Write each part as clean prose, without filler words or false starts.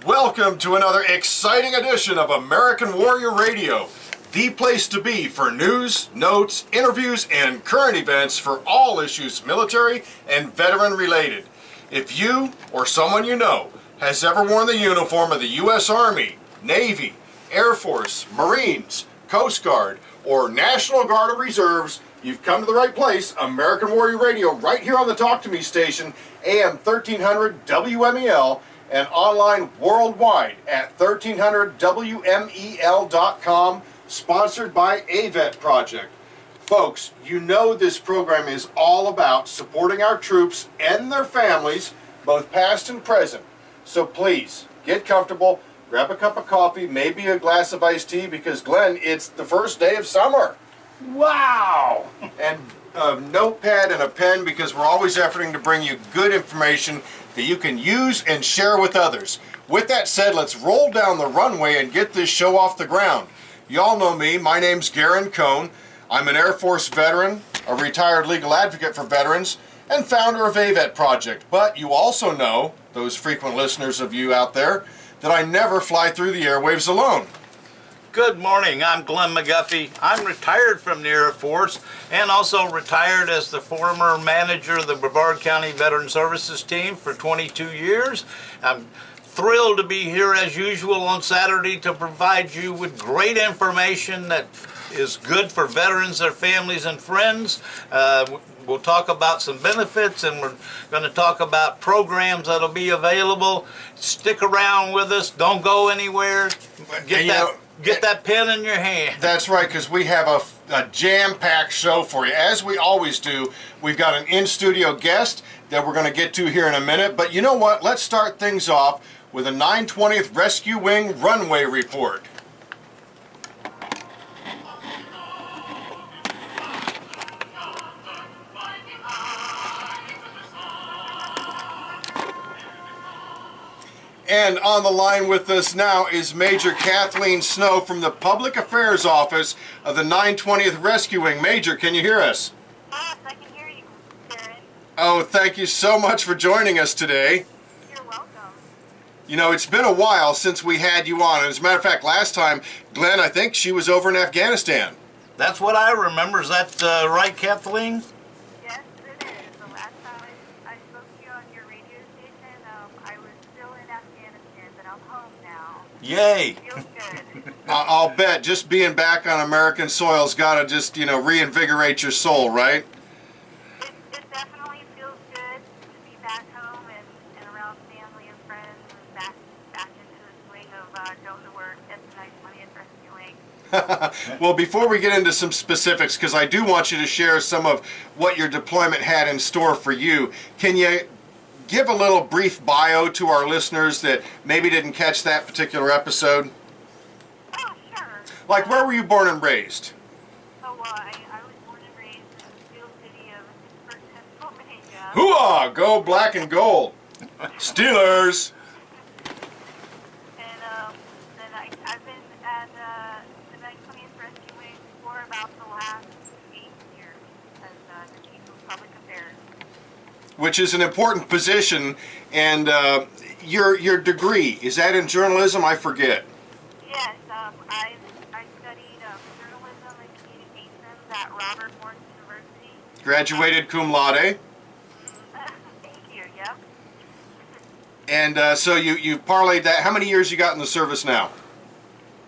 Welcome to another exciting edition of American Warrior Radio, the place to be for news, notes, interviews, and current events for all issues military and veteran related. If you or someone you know has ever worn the uniform of the U.S. Army, Navy, Air Force, Marines, Coast Guard, or National Guard or Reserves, you've come to the right place. American Warrior Radio, right here on the Talk to Me station, AM 1300 WMEL, and online worldwide at 1300WMEL.com, sponsored by AVET Project. Folks, you know this program is all about supporting our troops and their families, both past and present. So please, get comfortable, grab a cup of coffee, maybe a glass of iced tea, because Glenn, it's the first day of summer. Wow! And a notepad and a pen, because we're always efforting to bring you good information that you can use and share with others. With that said, let's roll down the runway and get this show off the ground. Y'all know me. My name's Garen Cohn. I'm an Air Force veteran, a retired legal advocate for veterans, and founder of AVET Project. But you also know, those frequent listeners of you out there, that I never fly through the airwaves alone. Good morning, I'm Glenn McGuffey. I'm retired from the Air Force and also retired as the former manager of the Brevard County Veteran Services team for 22 years. I'm thrilled to be here as usual on Saturday to provide you with great information that is good for veterans, their families, and friends. We'll talk about some benefits, and we're going to talk about programs that'll be available. Stick around with us. Don't go anywhere. Get that pen in your hand. That's right, because we have a jam-packed show for you. As we always do, we've got an in-studio guest that we're going to get to here in a minute. But you know what? Let's start things off with a 920th Rescue Wing Runway report. And on the line with us now is Major Kathleen Snow from the Public Affairs Office of the 920th Rescue Wing. Major, can you hear us? Yes, I can hear you, Karen. Oh, thank you so much for joining us today. You're welcome. You know, it's been a while since we had you on. As a matter of fact, last time, Glenn, I think she was over in Afghanistan. That's what I remember. Is that right, Kathleen? Yes, it is. The last time I spoke to you on your radio station, I was still in Afghanistan, but I'm home now. Yay! Feels good. I'll bet just being back on American soil's got to just, reinvigorate your soul, right? It definitely feels good to be back home and around family and friends and back into the swing of going to work at the 920th Rescue Wing. Well, before we get into some specifics, because I do want you to share some of what your deployment had in store for you, can you give a little brief bio to our listeners that maybe didn't catch that particular episode? Oh, sure. Like, where were you born and raised? I was born and raised in the Steel City of Pittsburgh, Pennsylvania. Hooah! Go black and gold. Steelers! And then I've been at the 920th Rescue Wing for about the last 8 years as the Chief of Public Affairs. Which is an important position, and your degree, is that in journalism? I forget. Yes, I studied journalism and communications at Robert Morris University. Graduated cum laude. Thank you, yep. And so you parlayed that. How many years you got in the service now?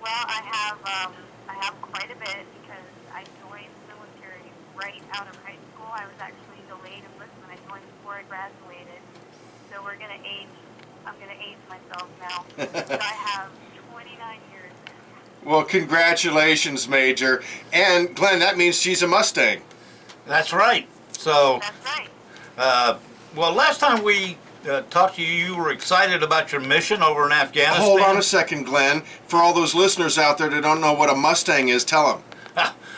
Well, I have quite a bit because I joined the military right out of high school. I was actually delayed enlistment. I joined before I graduated. So I'm gonna age myself now. So I have 29 years. Well, congratulations, Major. And Glenn, that means she's a Mustang. That's right. So, That's right. well, last time we talked to you, you were excited about your mission over in Afghanistan. Hold on a second, Glenn. For all those listeners out there that don't know what a Mustang is, tell them.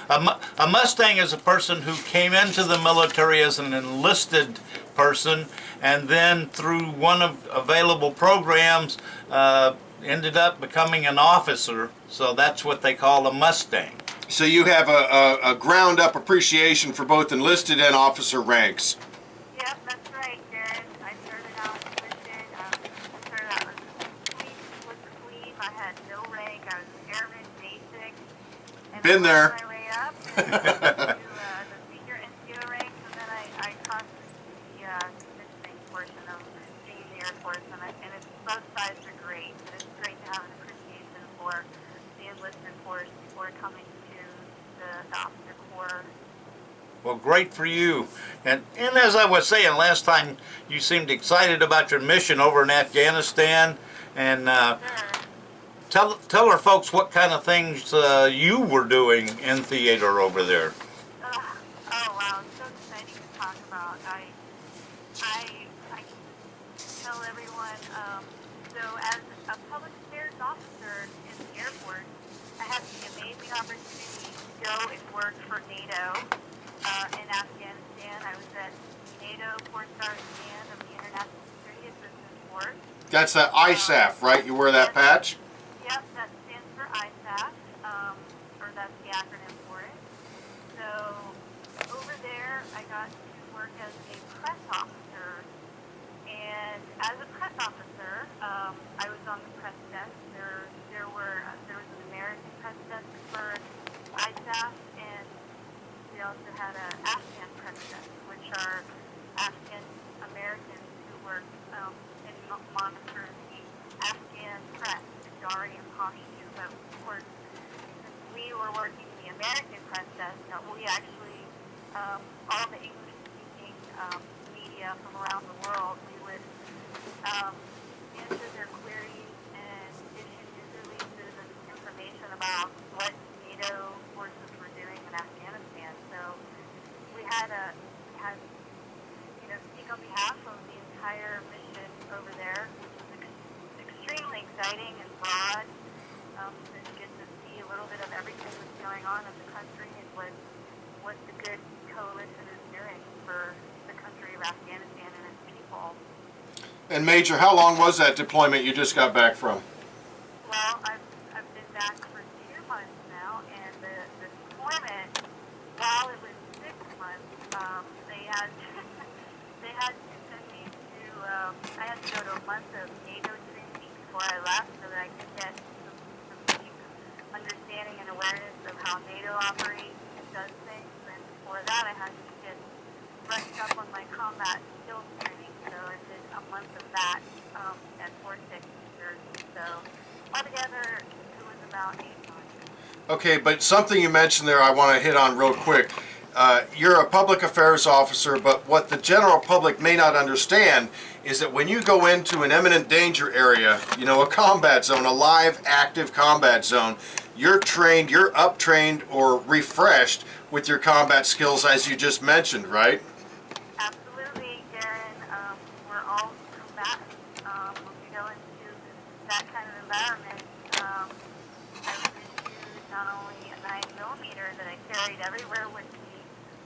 A Mustang is a person who came into the military as an enlisted person and then through one of available programs ended up becoming an officer. So that's what they call a Mustang. So you have a ground-up appreciation for both enlisted and officer ranks. Yep, that's right, Jared. I started out enlisted. I started out as a police Been there. My way up to the senior NCO ranks, and then I crossed the commissioning portion of being in the Air Force, and it's, both sides are great. And it's great to have an appreciation for the enlisted force before coming to the officer corps. Well, great for you. And as I was saying last time, you seemed excited about your mission over in Afghanistan. And Sure. tell our folks what kind of things you were doing in theater over there. Oh wow, it's so exciting to talk about. I tell everyone, so as a public affairs officer in the Air Force, I had the amazing opportunity to go and work for NATO in Afghanistan. I was at NATO 4-star command of the International Security Assistance Force. That's that ISAF, right? You wear that patch? Yep, that stands for ISAF, or that's the acronym for it. So over there, I got to work as a press officer, and as a press officer, I was on the press desk. There was an American press desk for ISAF, and we also had an Afghan press desk, which are Afghan Americans who work and monitor the Afghan press, Dari and Pashto. But of course, since we were working in the American press desk, we actually, all the English-speaking media from around the world, we would answer their queries and issue news releases and information about what NATO forces were doing in Afghanistan. So we had speak on behalf of the entire mission over there, which was extremely exciting and broad. To get to see a little bit of everything that's going on in the country and what the good coalition is doing for the country of Afghanistan and its people. And Major, how long was that deployment you just got back from? Well, I've been back for 2 months now, and the deployment, while it was 6 months, they had to send me to I had to go to a month of NATO training before I left, so that I could get some deep understanding and awareness of how NATO operates and does things. And before that, I had to get brushed up on my combat skills training, so I did a month of that at Fort Dix, New Jersey. So altogether, it was about 8 months. Okay, but something you mentioned there I want to hit on real quick. You're a public affairs officer, but what the general public may not understand is that when you go into an imminent danger area, a combat zone, a live, active combat zone, you're trained, you're up-trained or refreshed with your combat skills as you just mentioned, right? Absolutely, Darren. We're all combatants. When we go into that kind of environment, I was issued not only a 9mm that I carried everywhere with me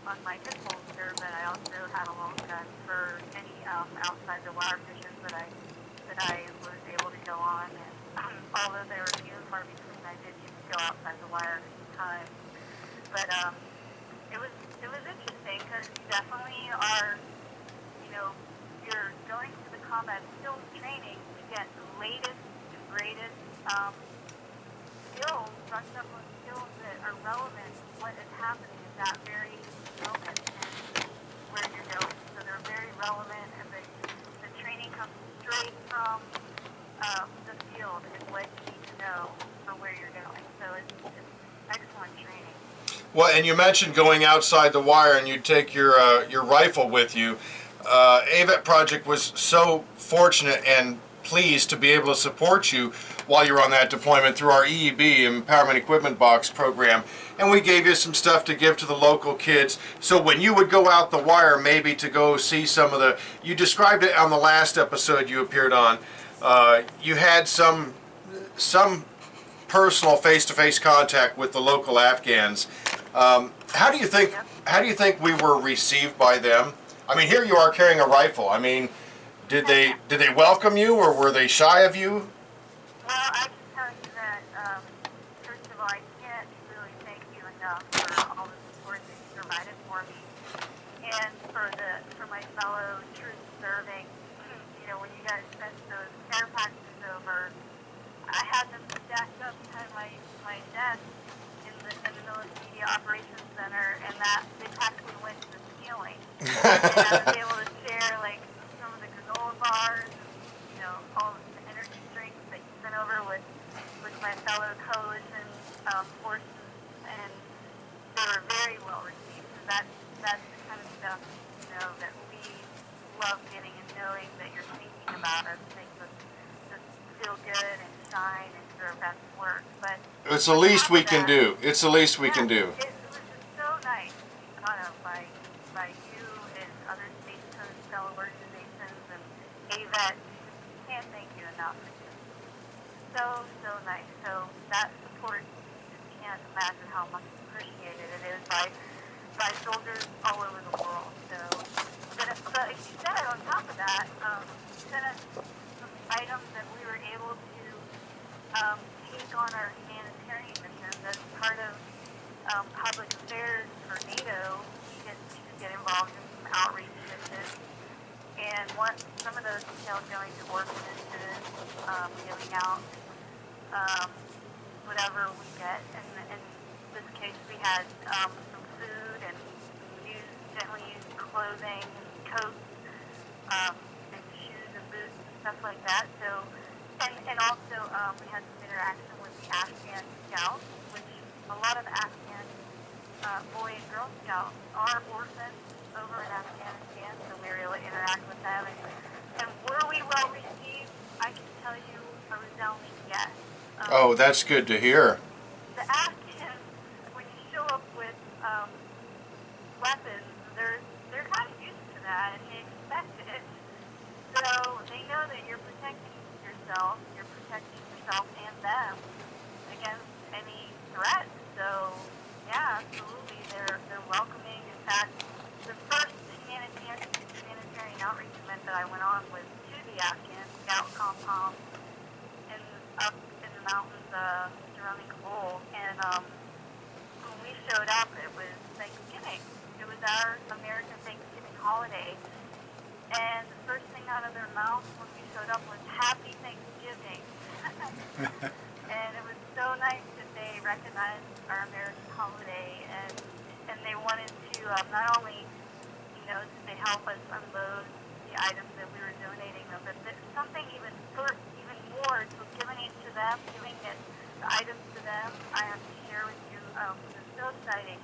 on my hip holster, but I also had a long gun for any outside the wire missions that I was able to go on. And although they were few and far between, I did get to go outside the wire at some time. But it was interesting because you definitely are, you're going to the combat skills training to get the latest and greatest skills, brushed up on skills that are relevant to what is happening at that very moment and where you're going. So they're very relevant, and the training comes straight from the field and what you need to know for where you're going. So it's excellent training. Well, and you mentioned going outside the wire and you take your rifle with you. AVET Project was so fortunate and pleased to be able to support you while you're on that deployment through our EEB, Empowerment Equipment Box program. And we gave you some stuff to give to the local kids. So when you would go out the wire, maybe to go see some of the, you described it on the last episode you appeared on, you had some personal face-to-face contact with the local Afghans. How do you think we were received by them? I mean, here you are carrying a rifle. I mean, did they welcome you, or were they shy of you? Well, I can tell you that, first of all, I can't really thank you enough for all the support that you provided for me and for my fellow troops serving. When you guys sent those care packages over, I had them stacked up behind my desk in in the Military Operations Center, and that they practically went to the ceiling. And I was able to share like some of the granola bars, and, all of the energy drinks that you sent over with my fellow coalition forces, and they were very well received. So that's the kind of stuff that we love getting, and knowing that you're thinking about us makes us just feel good and shine and do our best work. But it's the least we can do. It's the least we can do. It was just so nice to be thought of by you and other state coast fellow organizations and AVET. Can't thank you enough. It's so nice. So that support, you can't imagine how much appreciated it is by soldiers all over the world. So, but like you said, on top of that, sent us some items that we were able to take on our humanitarian missions as part of public affairs for NATO. We get involved in some outreach missions, and some of those entailed going to orphanages, giving out whatever we get. And in this case, we had some food and gently used clothing, and coats, and shoes and boots and stuff like that. So, and also we had some interaction with the Afghan Scouts, which a lot of Afghan Boy and Girl Scouts are orphans over in Afghanistan, so we were able to interact with them. And were we well received? I can tell you a resounding yes. Oh, that's good to hear. The Afghans, when you show up with weapons, they're kind of used to that, and they expect it. So they know that you're protecting yourself and them against any threat. So yeah, absolutely, they're welcoming. In fact, the first humanitarian outreach event that I went on was to the Afghan Scout compound up in the mountains surrounding Kabul, and when we showed up, it was Thanksgiving. It was our American Thanksgiving holiday, and the first thing out of their mouth when we showed up was "Happy Thanksgiving," and it was so nice that they recognized our American holiday, and they wanted to not only did they help us unload the items that we were donating them, but something even more, so giving it to them, giving the items to them. I have to share with you, it was so exciting.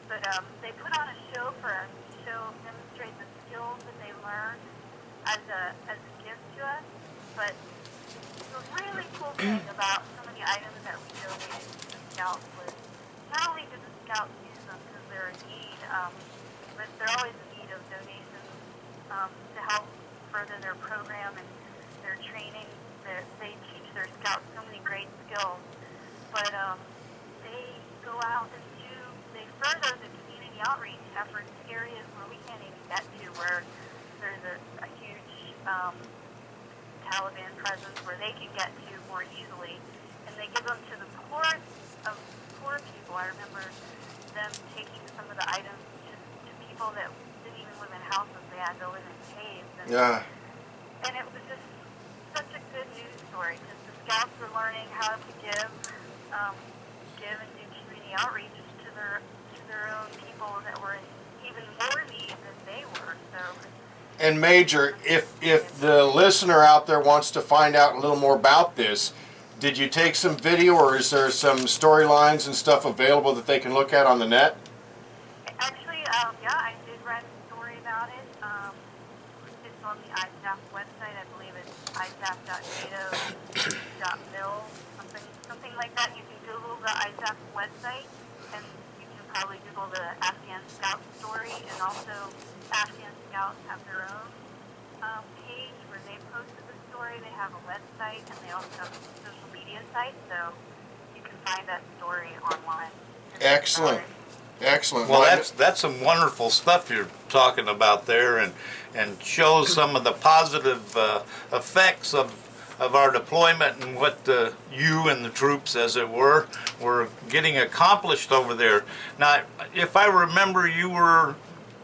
But they put on a show for us to demonstrate the skills that they learned as a gift to us. But the really cool thing about some of the items that we donated to the Scouts was not only did the Scouts use them because they're in need, but they're always in need of donations to help further their program and their training. They teach their Scouts so many great skills, but they go out and they further the community outreach efforts to areas where we can't even get to, where there's a huge Taliban presence where they can get to more easily, and they give them to the poorest of poor people. I remember them taking some of the items to people that didn't even live in houses; they had to live in caves. And it was just such a good news story, because the Scouts were learning how to give and do community outreach to their own people that were in even more need than they were. So. And Major, if the listener out there wants to find out a little more about this, did you take some video, or is there some storylines and stuff available that they can look at on the net? Actually, yeah, I did write a story about it. It's on the ISAF website. I believe it's isaf.nato.mil, something like that. You can Google the ISAF website, and you can probably Google the Afghan Scout story, and also Afghan Scouts have their own page where they posted the story. They have a website, and they also have a social media site, so you can find that story online. Excellent. Excellent. Well, that's some wonderful stuff you're talking about there, and shows some of the positive effects of our deployment and what you and the troops, as it were getting accomplished over there. Now, if I remember, you were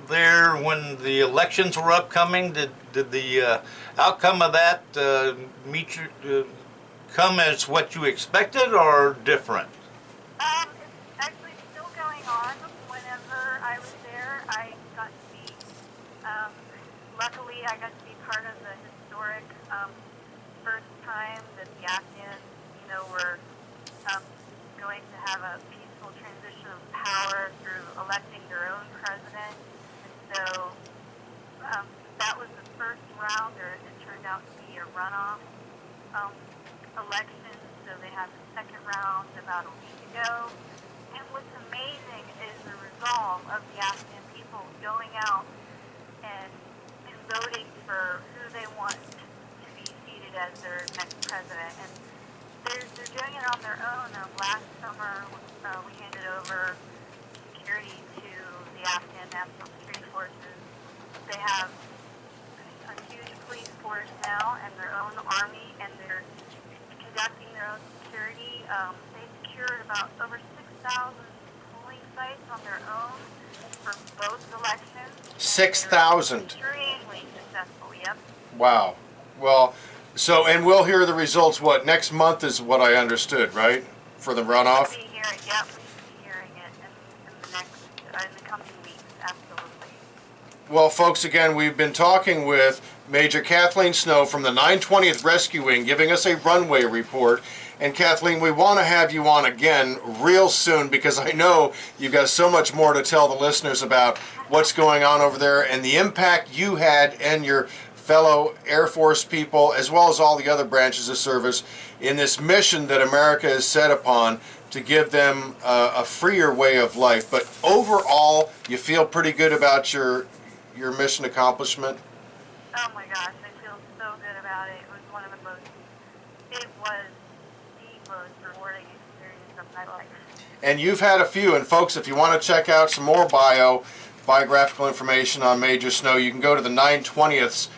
there when the elections were upcoming. Did the outcome of that come as what you expected, or different? Actually, Um, Luckily, I got to be part of the historic first time that the Afghans, were going to have a peaceful transition of power through electing their own president. And so that was the first round, or it turned out to be a runoff election. So they had the second round about a week ago. And what's amazing is the resolve of the Afghan people going out and voting for who they want to be seated as their next president. And they're doing it on their own. Last summer, we handed over security to the Afghan National Security Forces. They have a huge police force now and their own army, and they're conducting their own security. They secured about over 6,000 polling sites on their own for both elections. 6,000. Extremely successful, yep. Wow. Well, so, and we'll hear the results, next month is what I understood, right? For the runoff? We'll be hearing, yep, we should be hearing it in the coming weeks, absolutely. Well, folks, again, we've been talking with Major Kathleen Snow from the 920th Rescue Wing, giving us a runway report. And Kathleen, we want to have you on again real soon, because I know you've got so much more to tell the listeners about what's going on over there and the impact you had and your fellow Air Force people, as well as all the other branches of service, in this mission that America is set upon to give them a freer way of life. But overall, you feel pretty good about your mission accomplishment? Oh my gosh, I feel so good about it. It was the most rewarding experience of my life. And you've had a few, and folks, if you want to check out some more biographical information on Major Snow, you can go to the 920th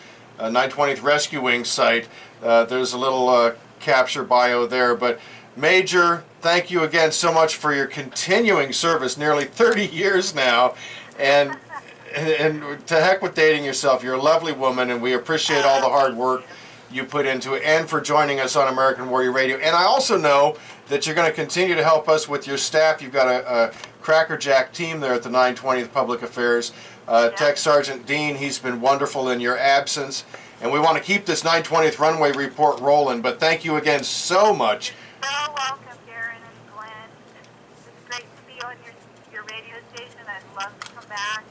Rescue Wing site. There's a little capture bio there. But Major, thank you again so much for your continuing service, nearly 30 years now. And to heck with dating yourself. You're a lovely woman, and we appreciate all the hard work you put into it, and for joining us on American Warrior Radio. And I also know that you're going to continue to help us with your staff. You've got a crackerjack team there at the 920th Public Affairs. Tech Sergeant Dean, he's been wonderful in your absence. And we want to keep this 920th Runway report rolling. But thank you again so much. You're so welcome, Darren and Glenn. It's great to be on your radio station. I'd love to come back,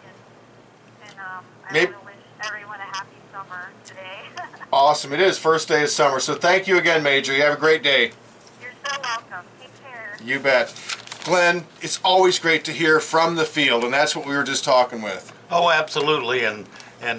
and I want to wish everyone a happy summer today. Awesome. It is first day of summer. So thank you again, Major. You have a great day. You're so welcome. Take care. You bet. Glenn, it's always great to hear from the field, and that's what we were just talking with. Oh, absolutely, and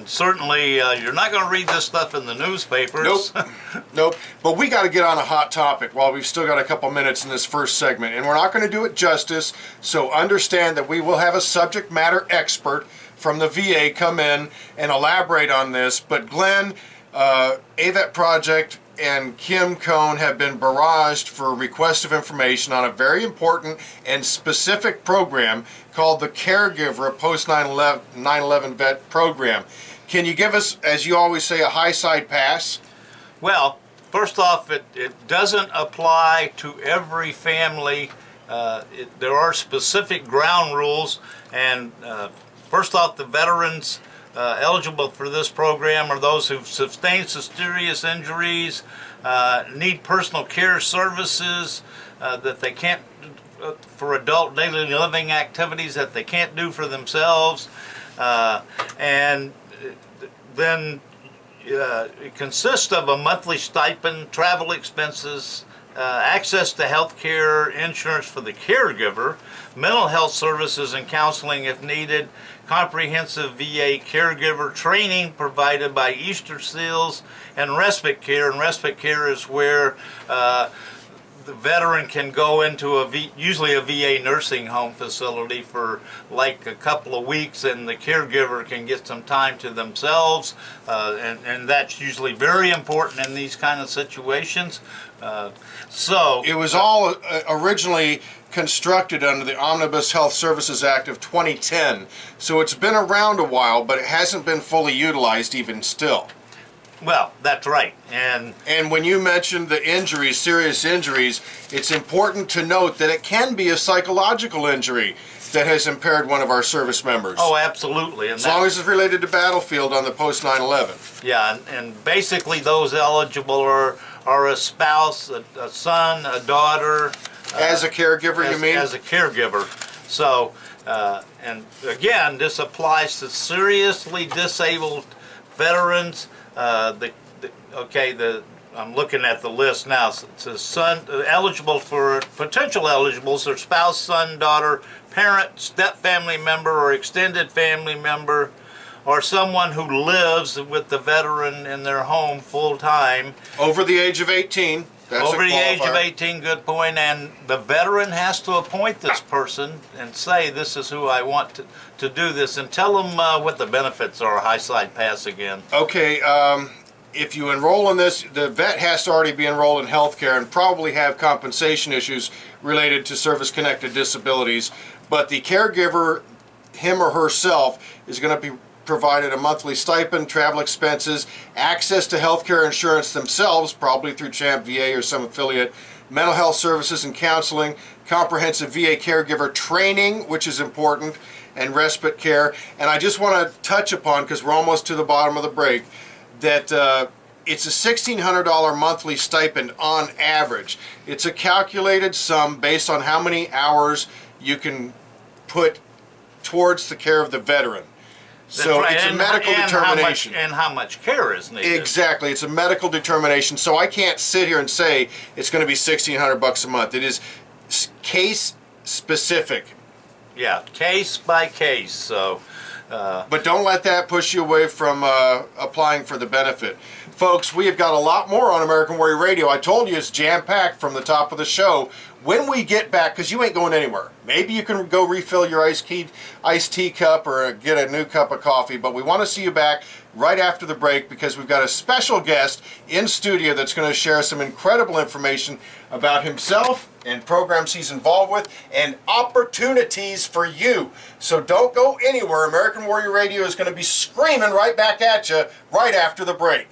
certainly you're not going to read this stuff in the newspapers. Nope. Nope. But we got to get on a hot topic while we've still got a couple minutes in this first segment, and we're not going to do it justice, so understand that we will have a subject matter expert from the VA come in and elaborate on this. But Glenn, AVET Project and Kim Cohn have been barraged for requests of information on a very important and specific program called the Caregiver Post 9/11 Vet Program. Can you give us, as you always say, a high side pass? Well, first off, it doesn't apply to every family. There are specific ground rules, and first off, the veterans eligible for this program are those who've sustained serious injuries, need personal care services that they can't, for adult daily living activities that they can't do for themselves, and then it consists of a monthly stipend, travel expenses, access to health care insurance for the caregiver, mental health services and counseling if needed, comprehensive VA caregiver training provided by Easter SEALs, and respite care. And respite care is where the veteran can go into usually a VA nursing home facility for like a couple of weeks, and the caregiver can get some time to themselves, and that's usually very important in these kind of situations. So it was all originally constructed under the Omnibus Health Services Act of 2010, so it's been around a while, but it hasn't been fully utilized even still. Well, that's right. And when you mentioned the injuries, serious injuries, it's important to note that it can be a psychological injury. that has impaired one of our service members. Oh, absolutely. And as long as it's related to battlefield on the post 9/11. Yeah, and basically those eligible are a spouse, a son, a daughter. As a caregiver, you mean? As a caregiver. So, and again, this applies to seriously disabled veterans. I'm looking at the list now. It's a son eligible for potential eligibles are spouse, son, daughter, parent, step family member, or extended family member, or someone who lives with the veteran in their home full time. Over the age of 18. That's Over a the age of qualifier. 18, good point, and the veteran has to appoint this person and say, this is who I want to do this, and tell them what the benefits are. High side pass again. Okay, if you enroll in this, the vet has to already be enrolled in health care and probably have compensation issues related to service-connected disabilities, but the caregiver, him or herself, is going to be provided a monthly stipend, travel expenses, access to health care insurance themselves, probably through Champ VA or some affiliate, mental health services and counseling, comprehensive VA caregiver training, which is important, and respite care. And I just want to touch upon, because we're almost to the bottom of the break, that it's a $1,600 monthly stipend on average. It's a calculated sum based on how many hours you can put towards the care of the veteran. So right. it's a medical determination. How much care is needed. Exactly. It's a medical determination. So I can't sit here and say it's going to be $1,600 a month. It is case specific. Yeah, case by case. So, but don't let that push you away from applying for the benefit. Folks, we have got a lot more on American Warrior Radio. I told you it's jam-packed from the top of the show. When we get back, because you ain't going anywhere, maybe you can go refill your iced tea cup or get a new cup of coffee, but we want to see you back right after the break because we've got a special guest in studio that's going to share some incredible information about himself and programs he's involved with and opportunities for you. So don't go anywhere. American Warrior Radio is going to be screaming right back at you right after the break.